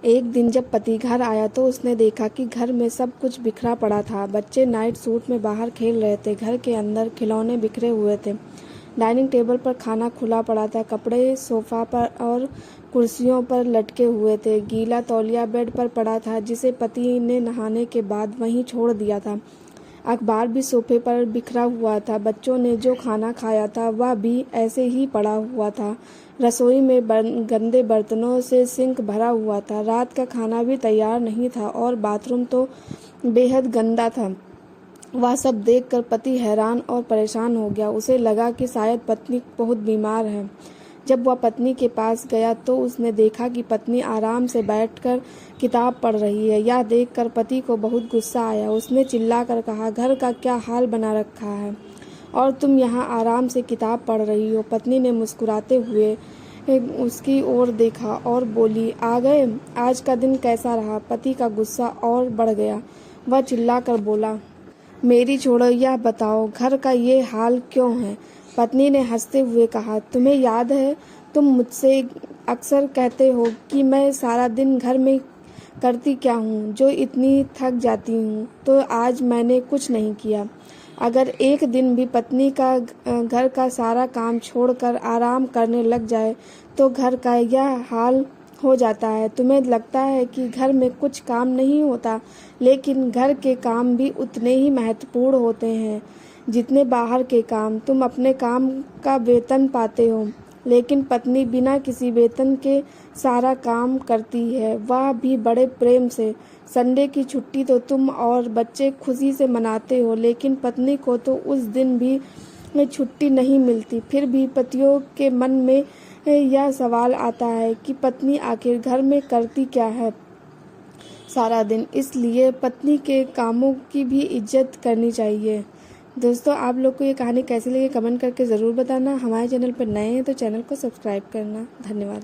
एक दिन जब पति घर आया तो उसने देखा कि घर में सब कुछ बिखरा पड़ा था। बच्चे नाइट सूट में बाहर खेल रहे थे। घर के अंदर खिलौने बिखरे हुए थे। डाइनिंग टेबल पर खाना खुला पड़ा था। कपड़े सोफा पर और कुर्सियों पर लटके हुए थे। गीला तौलिया बेड पर पड़ा था जिसे पति ने नहाने के बाद वहीं छोड़ दिया था। अखबार भी सोफे पर बिखरा हुआ था। बच्चों ने जो खाना खाया था वह भी ऐसे ही पड़ा हुआ था। रसोई में गंदे बर्तनों से सिंक भरा हुआ था। रात का खाना भी तैयार नहीं था और बाथरूम तो बेहद गंदा था। वह सब देखकर पति हैरान और परेशान हो गया। उसे लगा कि शायद पत्नी बहुत बीमार है। जब वह पत्नी के पास गया तो उसने देखा कि पत्नी आराम से बैठकर किताब पढ़ रही है। यह देखकर पति को बहुत गुस्सा आया। उसने चिल्लाकर कहा, घर का क्या हाल बना रखा है और तुम यहाँ आराम से किताब पढ़ रही हो। पत्नी ने मुस्कुराते हुए उसकी ओर देखा और बोली, आ गए, आज का दिन कैसा रहा। पति का गुस्सा और बढ़ गया। वह चिल्लाकर बोला, मेरी छोड़ो, यह बताओ घर का ये हाल क्यों है। पत्नी ने हंसते हुए कहा, तुम्हें याद है तुम मुझसे अक्सर कहते हो कि मैं सारा दिन घर में करती क्या हूँ, जो इतनी थक जाती हूँ। तो आज मैंने कुछ नहीं किया। अगर एक दिन भी पत्नी का घर का सारा काम छोड़कर आराम करने लग जाए तो घर का यह हाल हो जाता है। तुम्हें लगता है कि घर में कुछ काम नहीं होता, लेकिन घर के काम भी उतने ही महत्वपूर्ण होते हैं जितने बाहर के काम। तुम अपने काम का वेतन पाते हो, लेकिन पत्नी बिना किसी वेतन के सारा काम करती है, वह भी बड़े प्रेम से। संडे की छुट्टी तो तुम और बच्चे खुशी से मनाते हो, लेकिन पत्नी को तो उस दिन भी छुट्टी नहीं मिलती। फिर भी पतियों के मन में यह सवाल आता है कि पत्नी आखिर घर में करती क्या है सारा दिन। इसलिए पत्नी के कामों की भी इज्जत करनी चाहिए। दोस्तों, आप लोग को ये कहानी कैसी लगी कमेंट करके ज़रूर बताना। हमारे चैनल पर नए हैं तो चैनल को सब्सक्राइब करना। धन्यवाद।